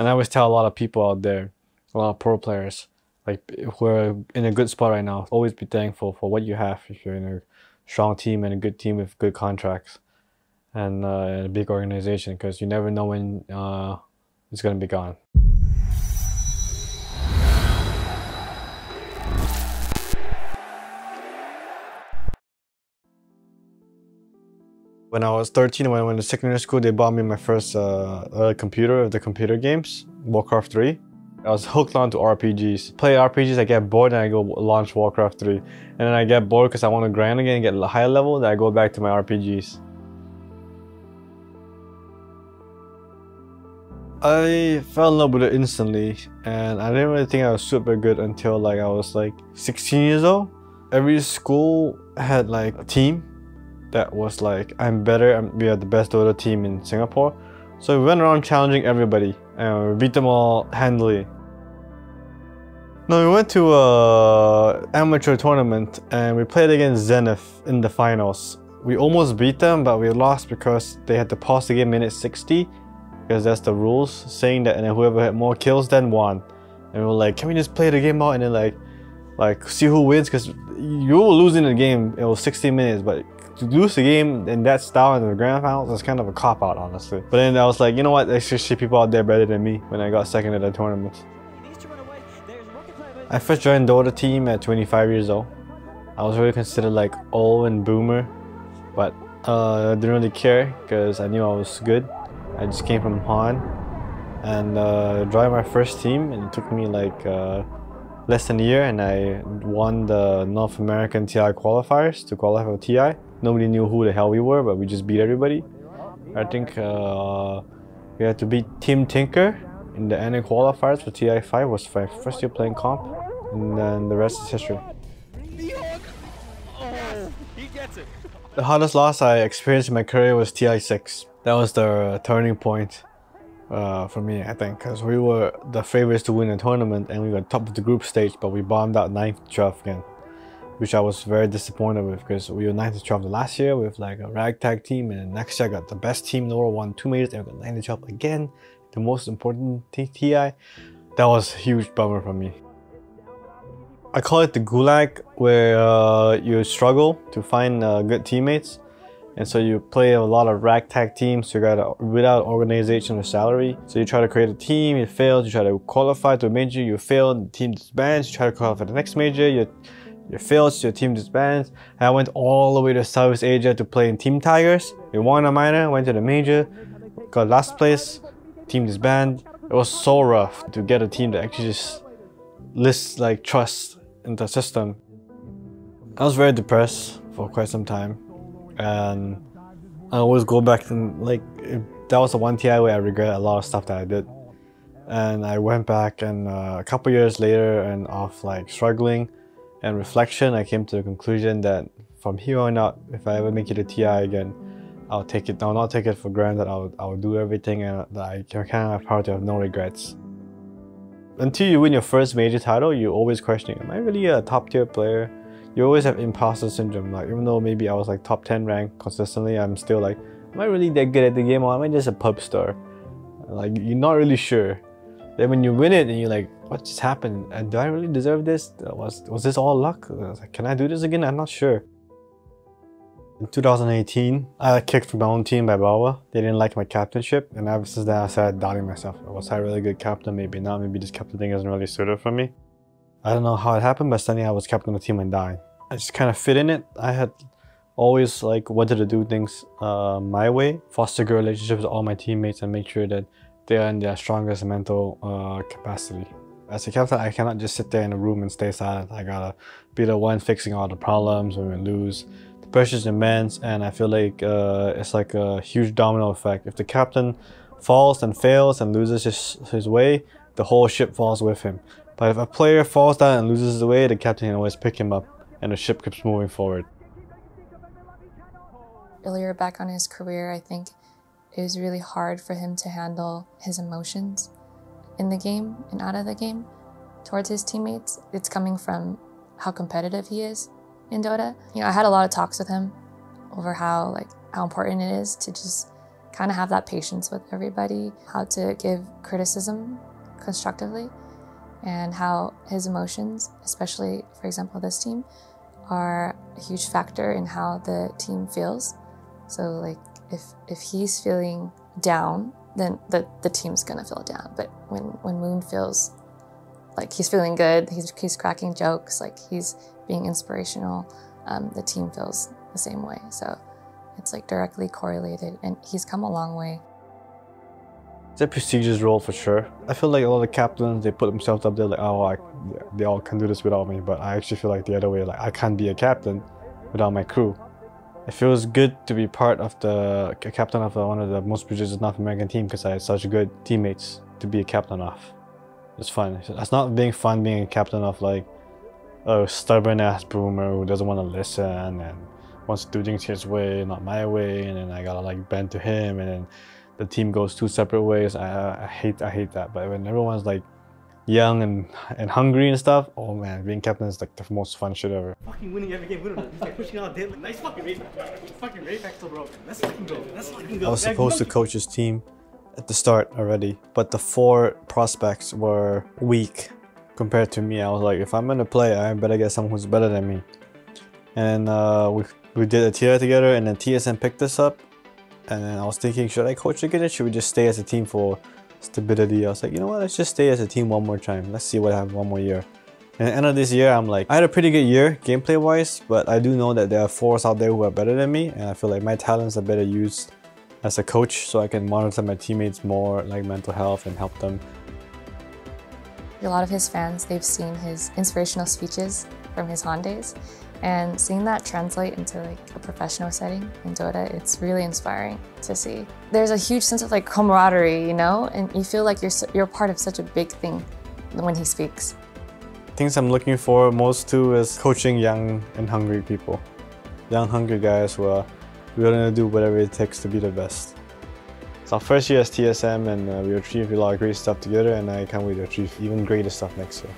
And I always tell a lot of people out there, a lot of pro players, like who are in a good spot right now, always be thankful for what you have if you're in a strong team and a good team with good contracts and a big organization, because you never know when it's going to be gone. When I was 13, when I went to secondary school, they bought me my first computer of the computer games, Warcraft 3. I was hooked on to RPGs. Play RPGs, I get bored and I go launch Warcraft 3. And then I get bored because I want to grind again and get a higher level, then I go back to my RPGs. I fell in love with it instantly, and I didn't really think I was super good until like I was like 16 years old. Every school had like a team that was like, I'm better, we are the best DOTA team in Singapore. So we went around challenging everybody and we beat them all handily. No, we went to an amateur tournament and we played against Zenith in the finals. We almost beat them, but we lost because they had to pause the game minute 60, because that's the rules, saying that, and then whoever had more kills then won. And we were like, can we just play the game out and then like see who wins, because you were losing the game. It was 60 minutes, but to lose the game in that style in the grand finals is kind of a cop-out, honestly. But then I was like, you know what, there's actually people out there better than me when I got second at the tournament. I first joined DOTA team at 25 years old. I was really considered like old and boomer, but I didn't really care because I knew I was good. I just came from Han and joined my first team, and it took me like less than a year, and I won the North American TI qualifiers to qualify for TI. Nobody knew who the hell we were, but we just beat everybody. I think we had to beat Team Tinker in the NA qualifiers for TI 5. Was my first year playing comp, and then the rest is history. Oh, he gets it. The hardest loss I experienced in my career was TI 6. That was the turning point for me, I think, because we were the favorites to win the tournament and we were top of the group stage, but we bombed out 9th to 12th again, which I was very disappointed with, because we were 9th to 12th last year with like a ragtag team, and then next year I got the best team in the world, won 2 majors, and we got 9th to 12th again, the most important TI. That was a huge bummer for me. I call it the gulag, where you struggle to find good teammates. And so you play a lot of ragtag teams, you got without organization or salary. So you try to create a team, it fails, you try to qualify to a major, you fail, the team disbands, you try to qualify for the next major, you fails, your team disbands. And I went all the way to Southeast Asia to play in Team Tigers. We won a minor, went to the major, got last place, team disbanded. It was so rough to get a team that actually just lists like trust in the system. I was very depressed for quite some time. And I always go back and like, that was the one TI where I regret a lot of stuff that I did. And I went back, and a couple years later, and of like struggling and reflection, I came to the conclusion that from here on out, if I ever make it a TI again, I'll take it. I'll not take it for granted. I'll do everything, and I can kind of proud to have no regrets. Until you win your first major title, you're always questioning, am I really a top tier player? You always have imposter syndrome. Like, even though maybe I was like top 10 rank consistently, I'm still like, am I really that good at the game, or am I just a pub star? Like, you're not really sure. Then when you win it and you're like, what just happened? Do I really deserve this? Was this all luck? I was like, can I do this again? I'm not sure. In 2018, I got kicked from my own team by Bawa. They didn't like my captainship, and ever since then I started doubting myself. Was I a really good captain? Maybe not. Maybe this captain thing isn't really suited for me. I don't know how it happened, but suddenly I was captain of the team and died. I just kind of fit in it. I had always like wanted to do things my way, foster good relationships with all my teammates, and make sure that they are in their strongest mental capacity. As a captain, I cannot just sit there in a room and stay silent. I gotta be the one fixing all the problems when we lose. The pressure's immense, and I feel like it's like a huge domino effect. If the captain falls and fails and loses his way, the whole ship falls with him. But if a player falls down and loses his way, the captain can always pick him up, and the ship keeps moving forward. Earlier back on his career, I think it was really hard for him to handle his emotions in the game and out of the game towards his teammates. It's coming from how competitive he is in DOTA. You know, I had a lot of talks with him over how important it is to just kind of have that patience with everybody, how to give criticism constructively, and how his emotions, especially, for example, this team, are a huge factor in how the team feels. So like if he's feeling down, then the team's gonna feel down. But when Moon feels like he's feeling good, he's cracking jokes, like he's being inspirational, the team feels the same way. So it's like directly correlated, and he's come a long way. It's a prestigious role for sure. I feel like a lot of captains, they put themselves up there like, oh, they all can do this without me, but I actually feel like the other way, like I can't be a captain without my crew. It feels good to be part of the captain of one of the most prestigious North American team because I had such good teammates to be a captain of. It's fun. It's not being fun being a captain of like a stubborn ass boomer who doesn't want to listen and wants to do things his way, not my way, and then I gotta like bend to him, and then the team goes two separate ways. I hate that. But when everyone's like young and hungry and stuff, oh man, being captain is like the most fun shit ever. Fucking winning every game, winning. He's like pushing out there. Nice fucking race back. Fucking race back still broken. Let's fucking go. Let's fucking go. I was supposed to coach his team at the start already, but the 4 prospects were weak compared to me. I was like, if I'm gonna play, I better get someone who's better than me. And we did a tier together, and then TSM picked us up. And then I was thinking, should I coach again, or should we just stay as a team for stability? I was like, you know what, let's just stay as a team one more time. Let's see what happens one more year. And at the end of this year, I'm like, I had a pretty good year gameplay wise, but I do know that there are 4s out there who are better than me, and I feel like my talents are better used as a coach, so I can monitor my teammates more, like mental health, and help them. A lot of his fans, they've seen his inspirational speeches from his Han days, and seeing that translate into like a professional setting in Dota, it's really inspiring to see. There's a huge sense of like camaraderie, you know, and you feel like you're part of such a big thing when he speaks. Things I'm looking for most too is coaching young and hungry people. Young, hungry guys who are willing to do whatever it takes to be the best. It's our first year as TSM, and we achieved a lot of great stuff together, and I can't wait to achieve even greater stuff next year.